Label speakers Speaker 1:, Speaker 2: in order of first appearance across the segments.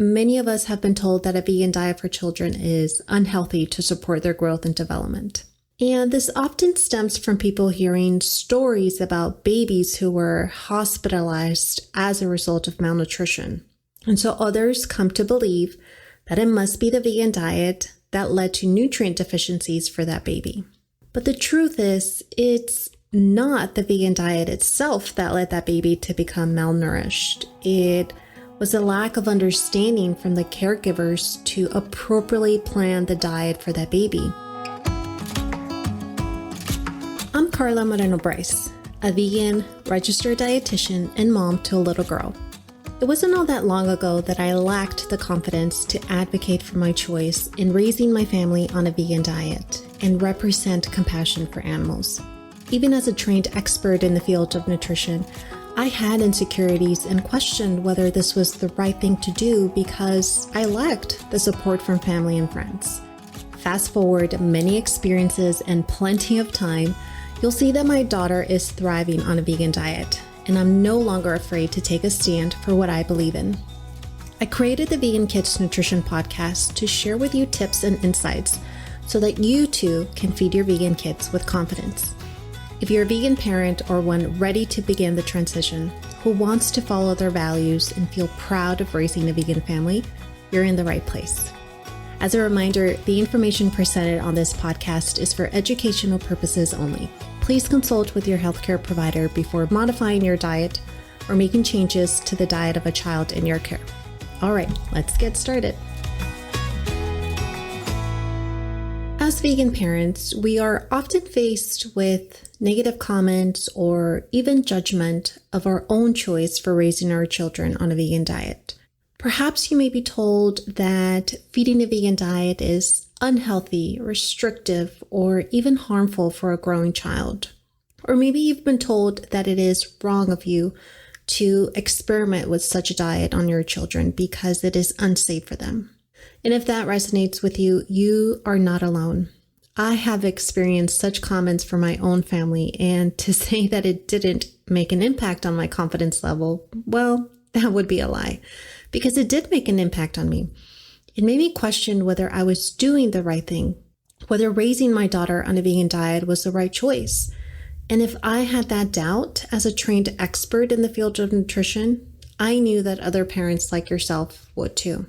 Speaker 1: many of us have been told that a vegan diet for children is unhealthy to support their growth and development. And this often stems from people hearing stories about babies who were hospitalized as a result of malnutrition. And so others come to believe that it must be the vegan diet that led to nutrient deficiencies for that baby. But the truth is, it's not the vegan diet itself that led that baby to become malnourished. It was a lack of understanding from the caregivers to appropriately plan the diet for that baby. I'm Karla Moreno-Bryce, a vegan, registered dietitian and mom to a little girl. It wasn't all that long ago that I lacked the confidence to advocate for my choice in raising my family on a vegan diet and represent compassion for animals. Even as a trained expert in the field of nutrition, I had insecurities and questioned whether this was the right thing to do because I lacked the support from family and friends. Fast forward many experiences and plenty of time, you'll see that my daughter is thriving on a vegan diet, and I'm no longer afraid to take a stand for what I believe in. I created the Vegan Kids Nutrition Podcast to share with you tips and insights so that you too can feed your vegan kids with confidence. If you're a vegan parent or one ready to begin the transition who wants to follow their values and feel proud of raising a vegan family, you're in the right place. As a reminder, the information presented on this podcast is for educational purposes only. Please consult with your healthcare provider before modifying your diet or making changes to the diet of a child in your care. All right, let's get started. As vegan parents, we are often faced with negative comments or even judgment of our own choice for raising our children on a vegan diet. Perhaps you may be told that feeding a vegan diet is unhealthy, restrictive, or even harmful for a growing child. Or maybe you've been told that it is wrong of you to experiment with such a diet on your children because it is unsafe for them. And if that resonates with you, you are not alone. I have experienced such comments from my own family, and to say that it didn't make an impact on my confidence level, well, that would be a lie, because it did make an impact on me. It made me question whether I was doing the right thing, whether raising my daughter on a vegan diet was the right choice. And if I had that doubt as a trained expert in the field of nutrition, I knew that other parents like yourself would too.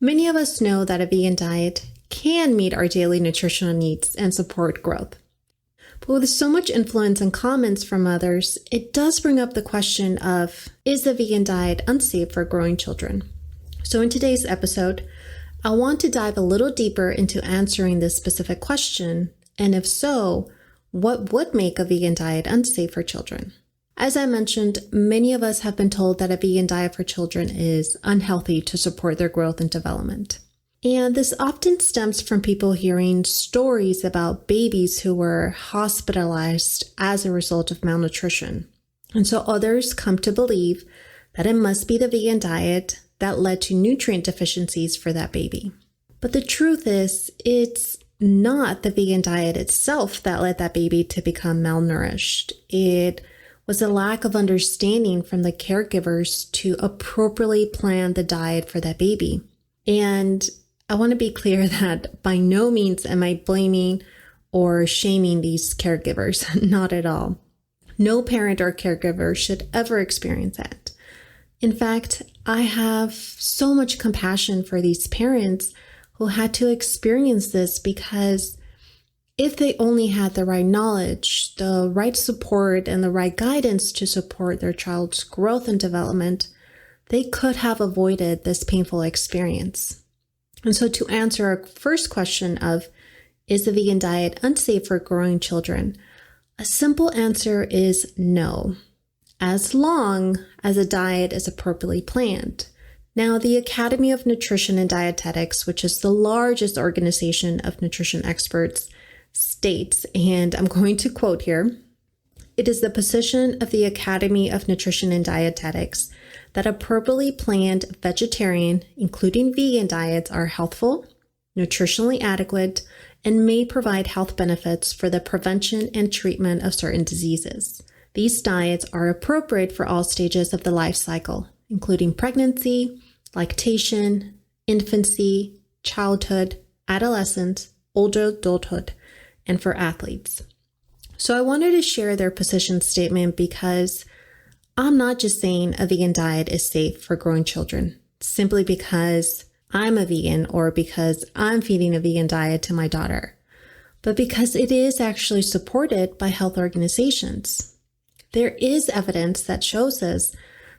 Speaker 1: Many of us know that a vegan diet can meet our daily nutritional needs and support growth. But with so much influence and comments from others, it does bring up the question of, is the vegan diet unsafe for growing children? So in today's episode, I want to dive a little deeper into answering this specific question, and if so, what would make a vegan diet unsafe for children? As I mentioned, many of us have been told that a vegan diet for children is unhealthy to support their growth and development. And this often stems from people hearing stories about babies who were hospitalized as a result of malnutrition. And so others come to believe that it must be the vegan diet that led to nutrient deficiencies for that baby. But the truth is, it's not the vegan diet itself that led that baby to become malnourished. It was a lack of understanding from the caregivers to appropriately plan the diet for that baby. And I want to be clear that by no means am I blaming or shaming these caregivers, not at all. No parent or caregiver should ever experience that. In fact, I have so much compassion for these parents who had to experience this, because if they only had the right knowledge, the right support, and the right guidance to support their child's growth and development, they could have avoided this painful experience. And so to answer our first question of, is the vegan diet unsafe for growing children? A simple answer is no, as long as a diet is appropriately planned. Now, the Academy of Nutrition and Dietetics, which is the largest organization of nutrition experts, states, and I'm going to quote here, "It is the position of the Academy of Nutrition and Dietetics that appropriately planned vegetarian, including vegan diets are healthful, nutritionally adequate, and may provide health benefits for the prevention and treatment of certain diseases. These diets are appropriate for all stages of the life cycle, including pregnancy, lactation, infancy, childhood, adolescence, older adulthood, and for athletes. So I wanted to share their position statement because I'm not just saying a vegan diet is safe for growing children simply because I'm a vegan or because I'm feeding a vegan diet to my daughter, but because it is actually supported by health organizations. There is evidence that shows us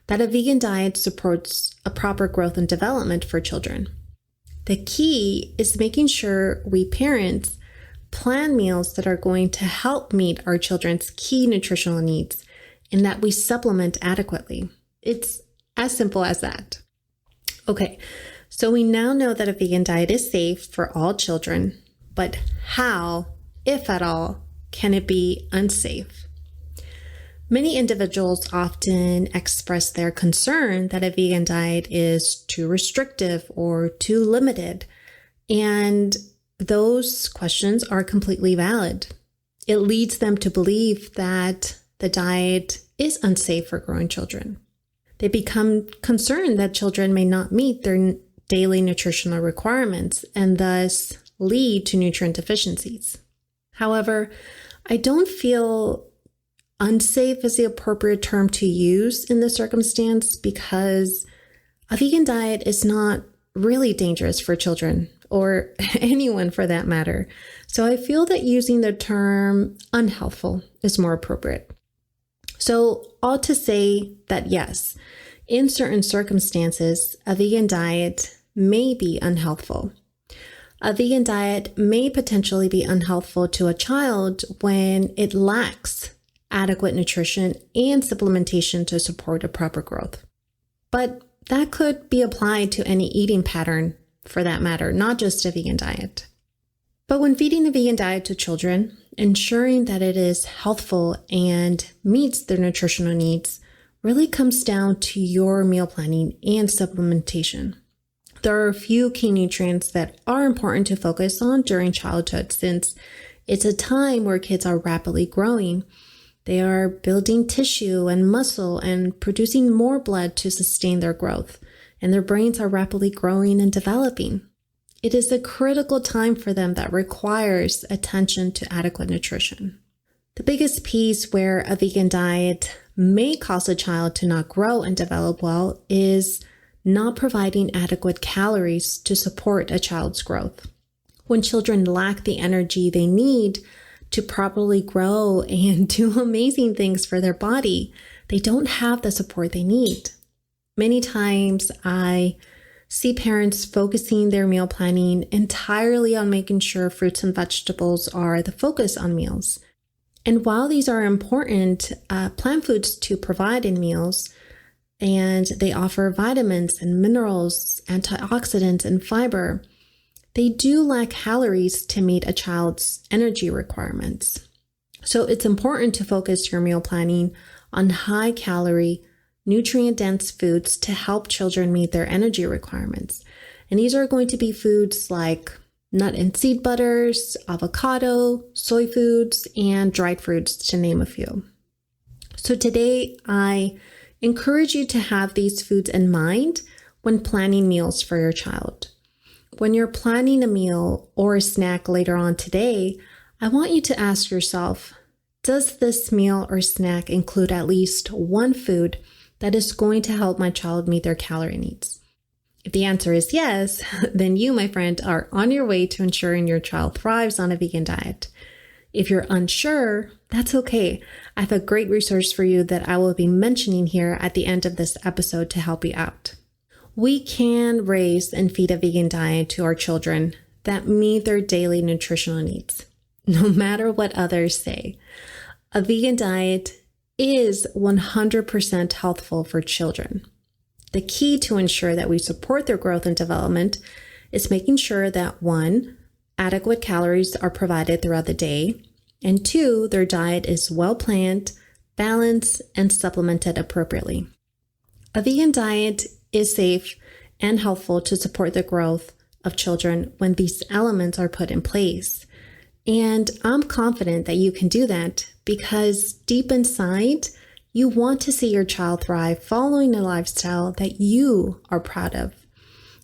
Speaker 1: that a vegan diet supports a proper growth and development for children. The key is making sure we parents plan meals that are going to help meet our children's key nutritional needs and that we supplement adequately. It's as simple as that. Okay, so we now know that a vegan diet is safe for all children, but how, if at all, can it be unsafe? Many individuals often express their concern that a vegan diet is too restrictive or too limited, and those questions are completely valid. It leads them to believe that the diet is unsafe for growing children. They become concerned that children may not meet their daily nutritional requirements and thus lead to nutrient deficiencies. However, I don't feel unsafe is the appropriate term to use in this circumstance because a vegan diet is not really dangerous for children or anyone for that matter. So I feel that using the term unhealthful is more appropriate. So all to say that yes, in certain circumstances, a vegan diet may be unhealthful. A vegan diet may potentially be unhealthful to a child when it lacks adequate nutrition and supplementation to support a proper growth. But that could be applied to any eating pattern for that matter, not just a vegan diet. But when feeding a vegan diet to children, ensuring that it is healthful and meets their nutritional needs really comes down to your meal planning and supplementation. There are a few key nutrients that are important to focus on during childhood since it's a time where kids are rapidly growing. They are building tissue and muscle and producing more blood to sustain their growth, and their brains are rapidly growing and developing. It is a critical time for them that requires attention to adequate nutrition. The biggest piece where a vegan diet may cause a child to not grow and develop well is not providing adequate calories to support a child's growth. When children lack the energy they need to properly grow and do amazing things for their body, they don't have the support they need. Many times I see parents focusing their meal planning entirely on making sure fruits and vegetables are the focus on meals. And while these are important plant foods to provide in meals, and they offer vitamins and minerals, antioxidants, and fiber, they do lack calories to meet a child's energy requirements. So it's important to focus your meal planning on high-calorie, nutrient-dense foods to help children meet their energy requirements. And these are going to be foods like nut and seed butters, avocado, soy foods, and dried fruits, to name a few. So today, I encourage you to have these foods in mind when planning meals for your child. When you're planning a meal or a snack later on today, I want you to ask yourself, does this meal or snack include at least one food that is going to help my child meet their calorie needs? If the answer is yes, then you, my friend, are on your way to ensuring your child thrives on a vegan diet. If you're unsure, that's okay. I have a great resource for you that I will be mentioning here at the end of this episode to help you out. We can raise and feed a vegan diet to our children that meet their daily nutritional needs, no matter what others say. A vegan diet is 100% healthful for children. The key to ensure that we support their growth and development is making sure that 1, adequate calories are provided throughout the day, and 2, their diet is well planned, balanced, and supplemented appropriately. A vegan diet is safe and helpful to support the growth of children when these elements are put in place. And I'm confident that you can do that because deep inside, you want to see your child thrive following a lifestyle that you are proud of.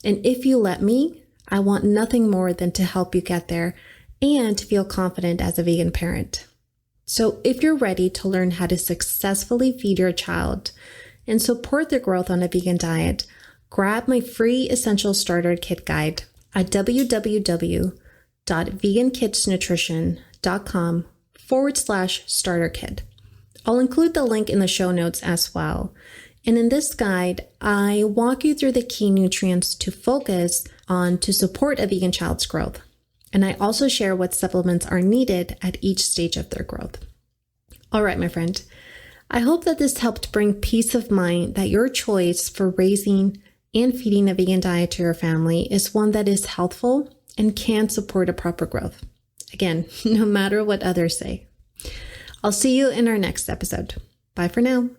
Speaker 1: And if you let me, I want nothing more than to help you get there and to feel confident as a vegan parent. So if you're ready to learn how to successfully feed your child and support their growth on a vegan diet, grab my free Essential Starter Kit guide at www.vegankidsnutrition.com/starter kit. I'll include the link in the show notes as well. And in this guide, I walk you through the key nutrients to focus on to support a vegan child's growth. And I also share what supplements are needed at each stage of their growth. All right, my friend, I hope that this helped bring peace of mind that your choice for raising and feeding a vegan diet to your family is one that is healthful and can support a proper growth. Again, no matter what others say. I'll see you in our next episode. Bye for now.